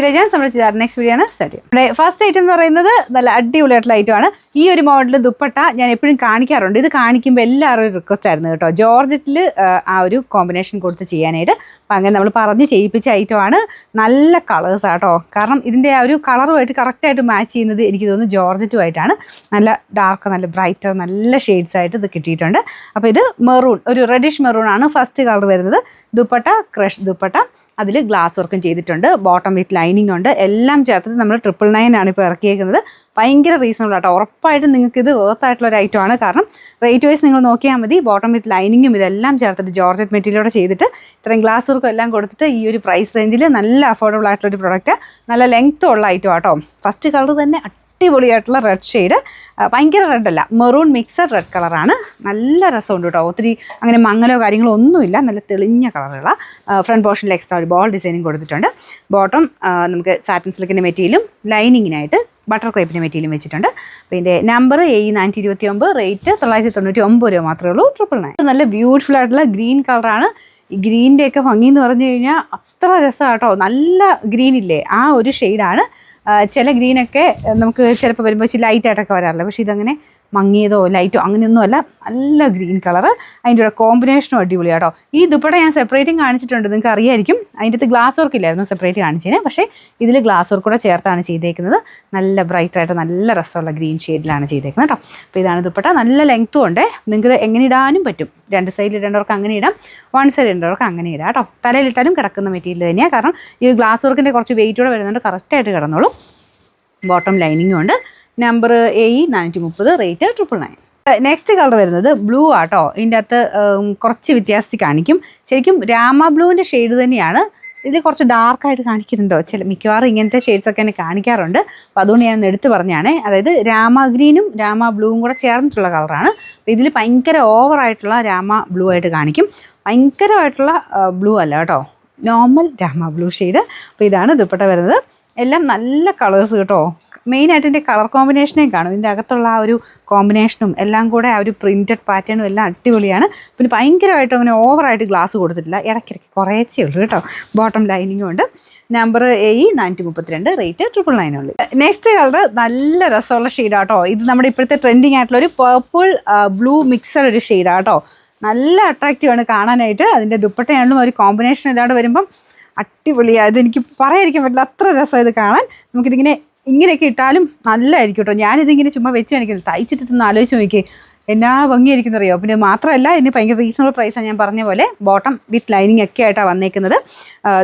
Teachers നമ്മൾ next video ആണ് start ചെയ്യും. നമ്മുടെ ഫസ്റ്റ് ഐറ്റം എന്ന് പറയുന്നത് നല്ല അടിപൊളിയായിട്ടുള്ള ഐറ്റമാണ്. ഈ ഒരു മോഡൽ ദുപ്പട്ട ഞാൻ എപ്പോഴും കാണിക്കാറുണ്ട്. ഇത് കാണിക്കുമ്പോൾ എല്ലാവരും റിക്വസ്റ്റ് ആയിരുന്നു കേട്ടോ, ജോർജറ്റിൽ ആ ഒരു കോമ്പിനേഷൻ കൊടുത്ത് ചെയ്യാനായിട്ട്. അപ്പം അങ്ങനെ നമ്മൾ പറഞ്ഞ് ചെയ്യിപ്പിച്ച ഐറ്റമാണ്. നല്ല കളേഴ്സാണ് കേട്ടോ, കാരണം ഇതിൻ്റെ ആ ഒരു കളറുമായിട്ട് കറക്റ്റായിട്ട് മാച്ച് ചെയ്യുന്നത് എനിക്ക് തോന്നുന്നു ജോർജറ്റുമായിട്ടാണ്. നല്ല ഡാർക്ക്, നല്ല ബ്രൈറ്റർ, നല്ല ഷെയ്ഡ്സ് ആയിട്ട് ഇത് കിട്ടിയിട്ടുണ്ട്. അപ്പോൾ ഇത് മെറൂൺ, ഒരു റെഡിഷ് മെറൂൺ ആണ് ഫസ്റ്റ് കളർ വരുന്നത്. ദുപ്പട്ട ക്രഷ് ദുപ്പട്ട, അതിൽ ഗ്ലാസ് വർക്കും ചെയ്തിട്ടുണ്ട്. ബോട്ടം വിത്ത് ലൈനിങ് ഉണ്ട്. എല്ലാം ചേർത്തിട്ട് നമ്മൾ 999 ആണ് ഇപ്പോൾ ഇറക്കിയേക്കുന്നത്. ഭയങ്കര റീസണബിൾ ആട്ടോ. ഉറപ്പായിട്ടും നിങ്ങൾക്ക് ഇത് വർത്തായിട്ടുള്ള ഒരു ഐറ്റമാണ്. കാരണം റേറ്റ് വൈസ് നിങ്ങൾ നോക്കിയാൽ മതി. ബോട്ടം വിത്ത് ലൈനിങ്ങും ഇതെല്ലാം ചേർത്തിട്ട് ജോർജറ്റ് മെറ്റീരിയലോടെ ചെയ്തിട്ട് ഇത്രയും ഗ്ലാസ് വർക്കും എല്ലാം കൊടുത്തിട്ട് ഈ ഒരു പ്രൈസ് റേഞ്ചിൽ നല്ല അഫോർഡബിൾ ആയിട്ടുള്ളൊരു പ്രൊഡക്റ്റ്, നല്ല ലെങ്ത്തും ഉള്ള ഐറ്റം ആട്ടോ. ഫസ്റ്റ് കളർ തന്നെ അടിപൊളിയായിട്ടുള്ള റെഡ് ഷെയ്ഡ്, ഭയങ്കര റെഡല്ല, മെറൂൺ മിക്സഡ് റെഡ് കളറാണ്. നല്ല രസമുണ്ട് കേട്ടോ. ഒത്തിരി അങ്ങനെ മങ്ങലോ കാര്യങ്ങളോ ഒന്നുമില്ല, നല്ല തെളിഞ്ഞ കളറുള്ള. ഫ്രണ്ട് പോർഷനിൽ എക്സ്ട്രാ ഒരു ബോൾ ഡിസൈനിങ് കൊടുത്തിട്ടുണ്ട്. ബോട്ടം നമുക്ക് സാറ്റിൻ സിൽക്കിൻ്റെ മെറ്റീരിയലും ലൈനിങ്ങിനായിട്ട് ബട്ടർ ക്രേപ്പിൻ്റെ മെറ്റീരിയലും വെച്ചിട്ടുണ്ട്. അപ്പോൾ ഇതിൻ്റെ നമ്പർ AE429, റേറ്റ് 999 രൂപ മാത്രമേ ഉള്ളൂ. 999. നല്ല ബ്യൂട്ടിഫുൾ ആയിട്ടുള്ള ഗ്രീൻ കളറാണ്. ഈ ഗ്രീനിൻ്റെയൊക്കെ ഭംഗി എന്ന് പറഞ്ഞു കഴിഞ്ഞാൽ അത്ര രസമാണ് കേട്ടോ. നല്ല ഗ്രീൻ ഇല്ലേ, ആ ഒരു ഷെയ്ഡാണ്. ചില ഗ്രീനൊക്കെ നമുക്ക് ചിലപ്പോൾ വരുമ്പോൾ ഇച്ചിരി ലൈറ്റായിട്ടൊക്കെ വരാറില്ല, പക്ഷേ ഇതങ്ങനെ മങ്ങിയതോ ലൈറ്റോ അങ്ങനെയൊന്നുമല്ല, നല്ല ഗ്രീൻ കളറ്. അതിൻ്റെ കൂടെ കോമ്പിനേഷനും അടിപൊളിയാണ് കേട്ടോ. ഈ ദുപ്പട്ട ഞാൻ സെപ്പറേറ്റും കാണിച്ചിട്ടുണ്ട്, നിങ്ങൾക്ക് അറിയായിരിക്കും. അതിൻ്റെ അകത്ത് ഗ്ലാസ് വർക്ക് ഇല്ലായിരുന്നു, സെപ്പറേറ്റ് കാണിച്ചതിന്. പക്ഷേ ഇതിൽ ഗ്ലാസ് വർക്ക് കൂടെ ചേർത്താണ് ചെയ്തേക്കുന്നത്. നല്ല ബ്രൈറ്റായിട്ട് നല്ല രസമുള്ള ഗ്രീൻ ഷെയ്ഡിലാണ് ചെയ്തേക്കുന്നത് കേട്ടോ. അപ്പോൾ ഇതാണ് ദുപ്പട്ട. നല്ല ലെങ്ത്തും ഉണ്ട്. നിങ്ങൾക്ക് എങ്ങനെ ഇടാനും പറ്റും. 2 സൈഡിൽ ഇടേണ്ടവർക്ക് അങ്ങനെ ഇടാം, 1 സൈഡ് ഇടേണ്ടവർക്ക് അങ്ങനെ ഇടാം കേട്ടോ. തലയിലിട്ടാലും കിടക്കുന്ന മെറ്റീരിയൽ തന്നെയാണ്. കാരണം ഈ ഗ്ലാസ് വർക്കിൻ്റെ കുറച്ച് വെയിറ്റ് കൂടെ വരുന്നുണ്ട്, കറക്റ്റായിട്ട് കിടന്നോളും. ബോട്ടം ലൈനിങ്ങും ഉണ്ട്. Number AE430, rate 999. Next colour വരുന്നത് ബ്ലൂ ആട്ടോ. ഇതിൻ്റെ അകത്ത് കുറച്ച് വ്യത്യാസത്തിൽ കാണിക്കും. ശരിക്കും രാമ ബ്ലൂവിൻ്റെ ഷെയ്ഡ് തന്നെയാണ്. ഇത് കുറച്ച് ഡാർക്കായിട്ട് കാണിക്കുന്നുണ്ടോ, മിക്കവാറും ഇങ്ങനത്തെ ഷെയ്ഡ്സൊക്കെ തന്നെ കാണിക്കാറുണ്ട്. അപ്പോൾ അതുകൊണ്ട് ഞാൻ എടുത്ത് പറഞ്ഞാണേ. അതായത് രാമ ഗ്രീനും രാമ ബ്ലൂവും കൂടെ ചേർന്നിട്ടുള്ള കളറാണ്. അപ്പോൾ ഇതിൽ ഭയങ്കര ഓവറായിട്ടുള്ള രാമ ബ്ലൂ ആയിട്ട് കാണിക്കും. ഭയങ്കരമായിട്ടുള്ള ബ്ലൂ അല്ല കേട്ടോ, നോർമൽ രാമ ബ്ലൂ ഷെയ്ഡ്. അപ്പോൾ ഇതാണ് ദുപ്പട്ട വരുന്നത്. എല്ലാം നല്ല കളേഴ്സ് കേട്ടോ. മെയിനായിട്ട് ഇതിൻ്റെ കളർ കോമ്പിനേഷനേയും കാണും. ഇതിൻ്റെ അകത്തുള്ള ആ ഒരു കോമ്പിനേഷനും എല്ലാം കൂടെ ആ ഒരു പ്രിൻറ്റഡ് പാറ്റേണും എല്ലാം അടിപൊളിയാണ്. പിന്നെ ഭയങ്കരമായിട്ടും അങ്ങനെ ഓവറായിട്ട് ഗ്ലാസ് കൊടുത്തിട്ടില്ല, ഇടയ്ക്കിടയ്ക്ക് കുറേച്ചേ ഉള്ളൂ കേട്ടോ. ബോട്ടം ലൈനിങ്ങും ഉണ്ട്. നമ്പർ AE432, റേറ്റ് 999 ഉള്ളൂ. നെക്സ്റ്റ് കളർ നല്ല രസമുള്ള ഷെയ്ഡാട്ടോ. ഇത് നമ്മുടെ ഇപ്പോഴത്തെ ട്രെൻഡിങ് ആയിട്ടുള്ള ഒരു പേർപ്പിൾ ബ്ലൂ മിക്സഡ് ഒരു ഷെയ്ഡാട്ടോ. നല്ല അട്രാക്റ്റീവാണ് കാണാനായിട്ട്. അതിൻ്റെ ദുപ്പട്ടയാണെങ്കിലും ഒരു കോമ്പിനേഷൻ ഇല്ലാണ്ട് വരുമ്പം അടിപൊളിയാണ്. ഇതെനിക്ക് പറയാതിരിക്കാൻ പറ്റില്ല, അത്ര രസമാണ് ഇത് കാണാൻ. നമുക്കിതിങ്ങനെ ഇങ്ങനെയൊക്കെ ഇട്ടാലും നല്ലതായിരിക്കും കേട്ടോ. ഞാനിതിങ്ങനെ ചുമ്മാ വെച്ച് കാണിക്കുന്നത്, തയ്ച്ചിട്ടൊന്ന് ആലോചിച്ച് നോക്കി എന്നാ ഭംഗിയായിരിക്കുന്നറിയോ. പിന്നെ മാത്രമല്ല ഇതിന് ഭയങ്കര റീസണബിൾ പ്രൈസാണ്. ഞാൻ പറഞ്ഞ പോലെ ബോട്ടം വിത്ത് ലൈനിങ് ഒക്കെ ആയിട്ടാണ് വന്നേക്കുന്നത്.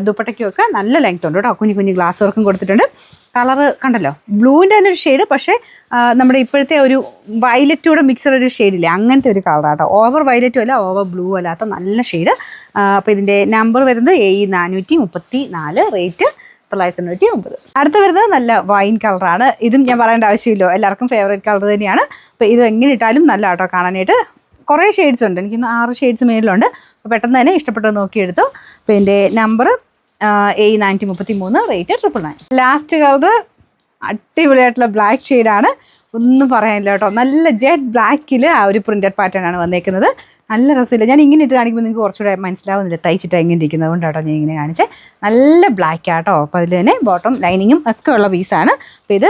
ദുപ്പട്ടയ്ക്കൊക്കെ നല്ല ലെങ്ത് ഉണ്ട് കേട്ടോ. കുഞ്ഞു ഗ്ലാസ് വർക്കും കൊടുത്തിട്ടുണ്ട്. കളറ് കണ്ടല്ലോ, ബ്ലൂവിൻ്റെ തന്നെ ഒരു ഷെയ്ഡ്, പക്ഷേ നമ്മുടെ ഇപ്പോഴത്തെ ഒരു വയലറ്റൂടെ മിക്സഡ് ഒരു ഷെയ്ഡില്ലേ, അങ്ങനത്തെ ഒരു കളറാട്ടോ. ഓവർ വയലറ്റും അല്ല, ഓവർ ബ്ലൂ അല്ലാത്ത നല്ല ഷെയ്ഡ്. അപ്പോൾ ഇതിൻ്റെ നമ്പർ വരുന്നത് AE434, റേറ്റ് 999. അടുത്ത് വരുന്നത് നല്ല വൈൻ കളറാണ്. ഇതും ഞാൻ പറയേണ്ട ആവശ്യമില്ലോ, എല്ലാവർക്കും ഫേവറേറ്റ് കളർ തന്നെയാണ്. അപ്പോൾ ഇത് എങ്ങനെ ഇട്ടാലും നല്ല ആട്ടോ കാണാനായിട്ട്. കുറേ ഷെയ്ഡ്സ് ഉണ്ട്, എനിക്കിന്ന് 6 ഷെയ്ഡ്സ് മേളിലുണ്ട്. അപ്പോൾ പെട്ടെന്ന് തന്നെ ഇഷ്ടപ്പെട്ടത് നോക്കിയെടുത്തു. അപ്പോൾ ഇതിൻ്റെ number AE433, rate 999. Last colour അടിപൊളിയായിട്ടുള്ള ബ്ലാക്ക് ഷെയ്ഡാണ്. ഒന്നും പറയാനില്ല കേട്ടോ. നല്ല ജെറ്റ് ബ്ലാക്കിൽ ആ ഒരു പ്രിൻറ്റഡ് പാറ്റേൺ ആണ് വന്നേക്കുന്നത്. നല്ല രസമില്ല. ഞാൻ ഇങ്ങനെ ഇട്ട് കാണിക്കുമ്പോൾ നിങ്ങൾക്ക് കുറച്ചുകൂടെ മനസ്സിലാവുന്നില്ല തയ്ച്ചിട്ട് എങ്ങനെ ഇരിക്കുന്നത് കൊണ്ടാട്ടോ ഞാൻ ഇങ്ങനെ കാണിച്ചത്. നല്ല ബ്ലാക്ക് ആട്ടോ. അപ്പോൾ അതിൽ തന്നെ ബോട്ടം ലൈനിങ്ങും ഒക്കെ ഉള്ള പീസാണ്. അപ്പോൾ ഇത്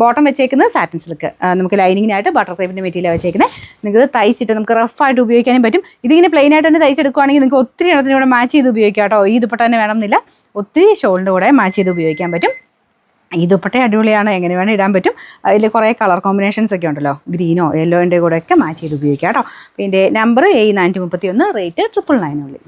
ബോട്ടം വെച്ചേക്കുന്നത് സാറ്റിൻ സിൽക്ക്, നമുക്ക് ലൈനിങ്ങിനായിട്ട് ബട്ടർ ക്രേപ്പിൻ്റെ മെറ്റീരിയൽ വെച്ചേക്കുന്നത്. നിങ്ങൾക്ക് തയ്ച്ചിട്ട് നമുക്ക് റഫായിട്ട് ഉപയോഗിക്കാനും പറ്റും. ഇതിങ്ങനെ പ്ലെയിൻ ആയിട്ട് തന്നെ തയ്ച്ചെടുക്കുകയാണെങ്കിൽ നിങ്ങൾക്ക് ഒത്തിരി എണ്ണത്തിൻ്റെ കൂടെ മാച്ച് ചെയ്ത് ഉപയോഗിക്കാം കേട്ടോ. ഈ ദുപ്പട്ട തന്നെ വേണമെന്നില്ല, ഒത്തിരി ഷോളിൻ്റെ കൂടെ മാച്ച് ചെയ്ത് ഉപയോഗിക്കാൻ പറ്റും. ഈ ദുപ്പട്ട അടിപൊളിയാണ്, എങ്ങനെ വേണം ഇടാൻ പറ്റും. അതിൽ കുറേ കളർ കോമ്പിനേഷൻസ് ഒക്കെ ഉണ്ടല്ലോ, ഗ്രീനോ യെല്ലോൻ്റെ കൂടെ ഒക്കെ മാച്ച് ചെയ്ത് ഉപയോഗിക്കാം കേട്ടോ. അപ്പോൾ ഇതിൻ്റെ നമ്പർ AE431, റേറ്റ് 999 ഉള്ളൂ.